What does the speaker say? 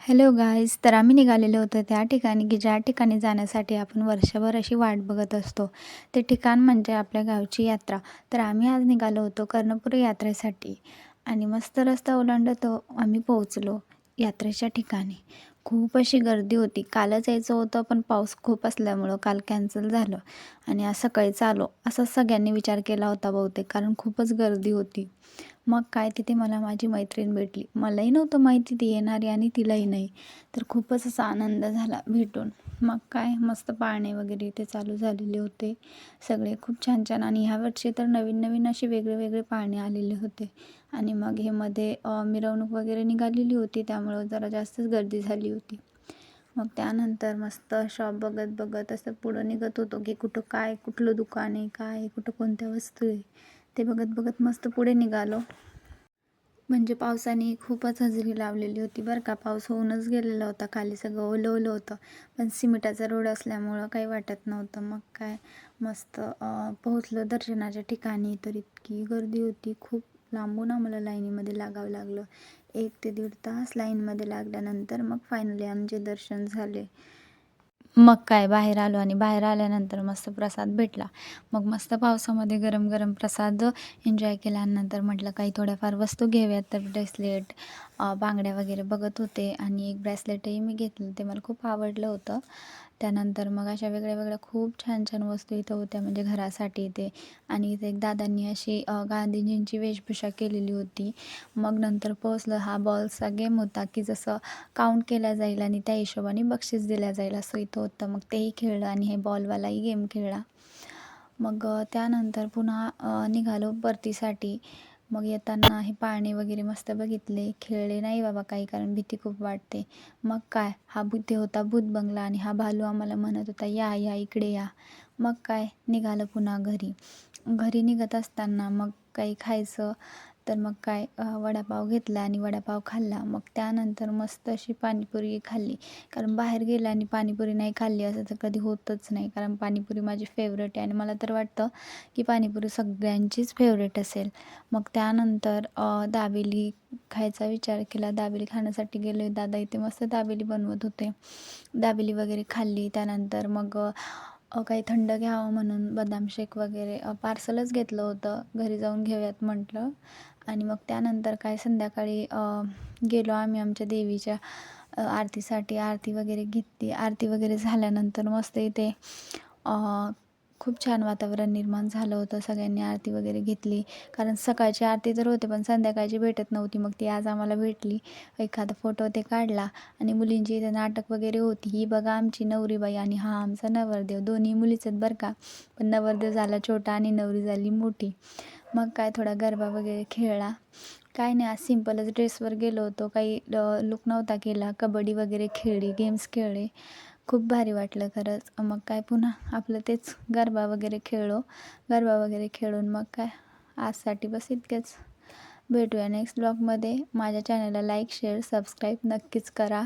Hello guys, तर आम्ही निघालेलो होतो त्या ठिकाणी की ज्या ठिकाणी जाण्यासाठी आपण वर्षभर अशी वाट बघत असतो. ते ठिकाण म्हणजे आपल्या गावची यात्रा. तर आम्ही आज निघालो होतो कर्णपूर यात्रेसाठी आणि मस्त रस्ता ओलांडतो आम्ही पोहोचलो यात्रेच्या ठिकाणी. खूप अशी गर्दी होती. कालच यायचं होतं पण पाऊस खूप असल्यामुळं काल कॅन्सल झालं आणि आज सकाळीच आलो असा सगळ्यांनी विचार केला होता बहुतेक, कारण खूपच गर्दी होती. मग काय, तिथे मला माझी मैत्रीण भेटली. मलाही नव्हतं माहिती ती येणार आहे आणि तिलाही नाही. तर खूपच असा आनंद झाला भेटून. मग काय, मस्त पाळणे वगैरे इथे चालू झालेले होते. सगळे खूप छान छान, आणि ह्यावर्षी तर नवीन नवीन असे वेगळे वेगळे पाळणे आलेले होते. आणि मग हे मध्ये मिरवणूक वगैरे निघालेली होती, त्यामुळं जरा जास्तच गर्दी झाली होती. मग त्यानंतर मस्त शॉप बघत बघत असं पुढं निघत होतो की कुठं काय, कुठलं दुकान आहे, काय आहे, कुठं कोणत्या वस्तू आहे, ते बघत बघत मस्त पुढे निघालो. म्हणजे पावसाने खूपच हजेरी लावलेली होती बरं का. पाऊस होऊनच गेलेला होता, खाली सगळं ओलं ओलं होतं. पण सिमेंटाचा रोड असल्यामुळं काही वाटत नव्हतं. मग काय, मस्त पोहोचलो दर्शनाच्या ठिकाणी. तर इतकी गर्दी होती, खूप लांबून आम्हाला लाईनीमध्ये लागावं लागलं. 1 ते 1.5 तास लाईनमध्ये लागल्यानंतर मग फायनली आमचे दर्शन झाले. मग काय, बाहेर आलो आणि बाहेर आल्यानंतर मस्त प्रसाद भेटला. मग मस्त पावसामध्ये गरम गरम प्रसाद एन्जॉय केल्यानंतर म्हटलं काही थोड्याफार वस्तू घेऊयात. तर ब्रेसलेट, बांगड्या वगैरे बघत होते आणि एक ब्रेसलेटही मी घेतलं, ते मला खूप आवडलं होतं. त्यानंतर मग अशा वेगळ्या वेगळ्या खूप छान छान वस्तू इथं होत्या, म्हणजे घरासाठी इथे. आणि इथे एक दादांनी अशी गांधीजींची वेशभूषा केलेली होती. मग नंतर पोहोचलं, हा बॉल्सचा गेम होता की जसं काउंट केला जाईल आणि त्या हिशोबाने बक्षीस दिल्या जाईल असं इथं होतं. मग तेही खेळलं आणि हे बॉलवालाही गेम खेळला. मग त्यानंतर पुन्हा निघालो परतीसाठी. मग येताना हे पाळणे वगैरे मस्त बघितले, खेळले नाही बाबा काही, कारण भीती खूप वाटते. मग काय, हा इथे होता भूत बंगला आणि हा भालू आम्हाला म्हणत होता या या इकडे या. मग काय, निघालं पुन्हा घरी. घरी निघत असताना मग काही खायचं, तर मग काय, वडापाव घेतला आणि वडापाव खाल्ला. मग त्यानंतर मस्त अशी पाणीपुरी खाल्ली, कारण बाहेर गेलं आणि पाणीपुरी नाही खाल्ली असं तर कधी होतच नाही, कारण पाणीपुरी माझी फेवरेट आहे आणि मला तर वाटतं की पाणीपुरी सगळ्यांचीच फेवरेट असेल. मग त्यानंतर दाबेली खायचा विचार केला. दाबेली खाण्यासाठी गेले. दादा इथे मस्त दाबेली बनवत होते. दाबेली वगैरे खाल्ली. त्यानंतर मग काही थंड घ्यावं म्हणून बदाम शेक वगैरे पार्सलच घेतलं होतं, घरी जाऊन घेऊयात म्हटलं. आणि मग त्यानंतर काय, संध्याकाळी गेलो आम्ही आमच्या देवीच्या आरतीसाठी. आरती वगैरे घेतली. आरती वगैरे झाल्यानंतर मस्त इथे खूप छान वातावरण निर्माण झालं होतं. सगळ्यांनी आरती वगैरे घेतली, कारण सकाळची आरती तर होते पण संध्याकाळची भेटत नव्हती. मग ती आज आम्हाला भेटली. एखादा फोटो ते काढला. आणि मुलींची इथे नाटक वगैरे होती. ही बघा आमची नवरीबाई आणि हा आमचा नवरदेव. दोन्ही मुलीच आहेत बरं का, पण नवरदेव झाला छोटा आणि नवरी झाली मोठी. मग काय, थोडा गरबा वगैरे खेळला. काय नाही, आज सिम्पलच ड्रेसवर गेलो होतो, काही लुक नव्हता केला. कबड्डी वगैरे खेळली, गेम्स खेळले, खूप भारी वाटलं खरंच. मग काय, पुन्हा आपलं तेच गरबा वगैरे खेळलो. गरबा वगैरे खेळून मग काय, आजसाठी बस इतकेच. भेटूया नेक्स्ट ब्लॉगमध्ये. माझ्या चॅनलला लाईक, शेअर, सबस्क्राईब नक्कीच करा.